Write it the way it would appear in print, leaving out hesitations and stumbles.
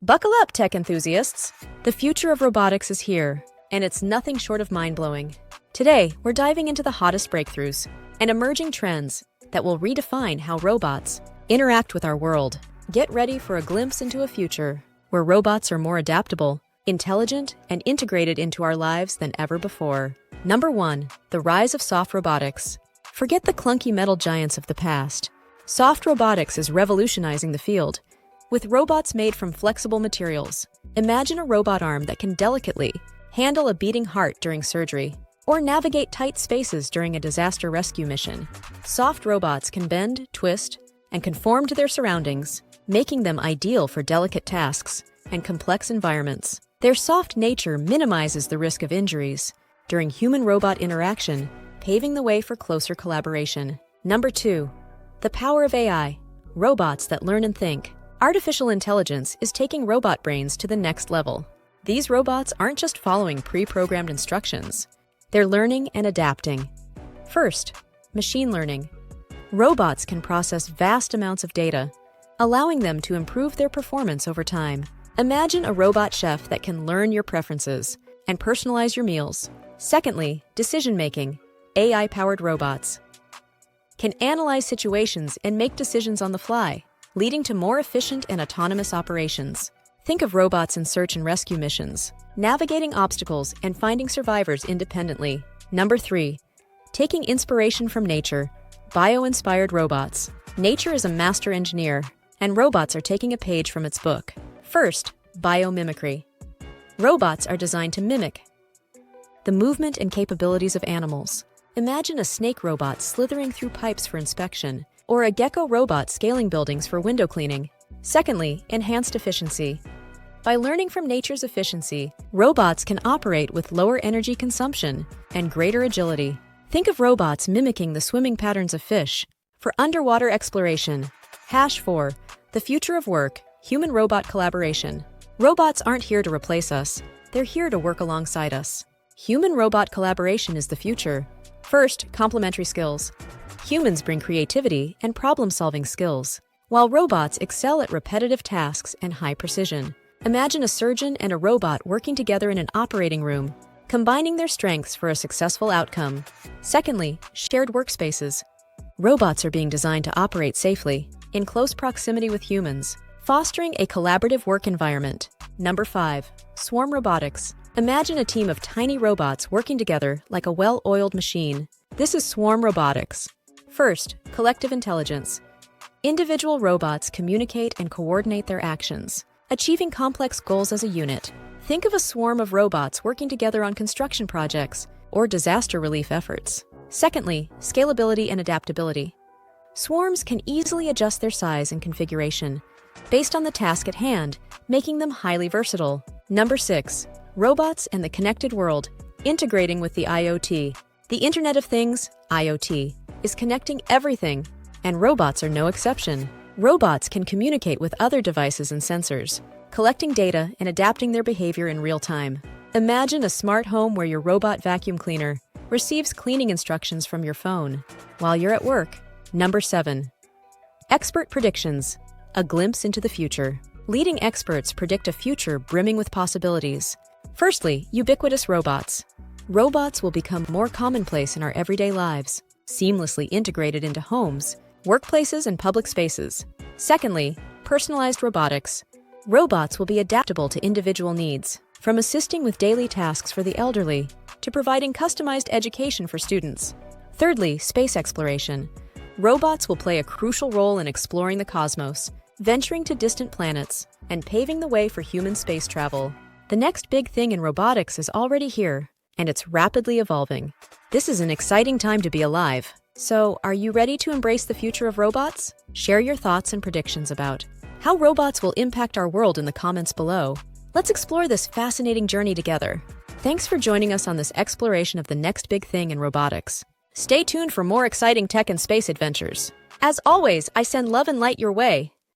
Buckle up, tech enthusiasts! The future of robotics is here, and it's nothing short of mind-blowing. Today, we're diving into the hottest breakthroughs and emerging trends that will redefine how robots interact with our world. Get ready for a glimpse into a future where robots are more adaptable, intelligent, and integrated into our lives than ever before. Number 1. The rise of soft robotics. Forget the clunky metal giants of the past. Soft robotics is revolutionizing the field. With robots made from flexible materials, imagine a robot arm that can delicately handle a beating heart during surgery or navigate tight spaces during a disaster rescue mission. Soft robots can bend, twist, and conform to their surroundings, making them ideal for delicate tasks and complex environments. Their soft nature minimizes the risk of injuries during human-robot interaction, paving the way for closer collaboration. Number 2. The power of AI. Robots that learn and think. Artificial intelligence is taking robot brains to the next level. These robots aren't just following pre-programmed instructions. They're learning and adapting. First, machine learning. Robots can process vast amounts of data, allowing them to improve their performance over time. Imagine a robot chef that can learn your preferences and personalize your meals. Secondly, decision-making. AI-powered robots can analyze situations and make decisions on the fly, leading to more efficient and autonomous operations. Think of robots in search and rescue missions, navigating obstacles and finding survivors independently. Number 3. Taking inspiration from nature. Bio-inspired robots. Nature is a master engineer, and robots are taking a page from its book. First, biomimicry. Robots are designed to mimic the movement and capabilities of animals. Imagine a snake robot slithering through pipes for inspection, or a gecko robot scaling buildings for window cleaning. Secondly, enhanced efficiency. By learning from nature's efficiency, robots can operate with lower energy consumption and greater agility. Think of robots mimicking the swimming patterns of fish for underwater exploration. #4. The future of work, human-robot collaboration. Robots aren't here to replace us. They're here to work alongside us. Human-robot collaboration is the future. First, complementary skills. Humans bring creativity and problem-solving skills, while robots excel at repetitive tasks and high precision. Imagine a surgeon and a robot working together in an operating room, combining their strengths for a successful outcome. Secondly, shared workspaces. Robots are being designed to operate safely, in close proximity with humans, fostering a collaborative work environment. Number 5. Swarm robotics. Imagine a team of tiny robots working together like a well-oiled machine. This is swarm robotics. First, collective intelligence. Individual robots communicate and coordinate their actions, achieving complex goals as a unit. Think of a swarm of robots working together on construction projects or disaster relief efforts. Secondly, scalability and adaptability. Swarms can easily adjust their size and configuration based on the task at hand, making them highly versatile. Number 6. Robots and the connected world, integrating with the IoT. The Internet of Things, IoT, is connecting everything, and robots are no exception. Robots can communicate with other devices and sensors, collecting data and adapting their behavior in real time. Imagine a smart home where your robot vacuum cleaner receives cleaning instructions from your phone while you're at work. Number 7. Expert predictions, a glimpse into the future. Leading experts predict a future brimming with possibilities. Firstly, ubiquitous robots. Robots will become more commonplace in our everyday lives, seamlessly integrated into homes, workplaces, and public spaces. Secondly, personalized robotics. Robots will be adaptable to individual needs, from assisting with daily tasks for the elderly to providing customized education for students. Thirdly, space exploration. Robots will play a crucial role in exploring the cosmos, venturing to distant planets, and paving the way for human space travel. The next big thing in robotics is already here, and it's rapidly evolving. This is an exciting time to be alive. So, are you ready to embrace the future of robots? Share your thoughts and predictions about how robots will impact our world in the comments below. Let's explore this fascinating journey together. Thanks for joining us on this exploration of the next big thing in robotics. Stay tuned for more exciting tech and space adventures. As always, I send love and light your way.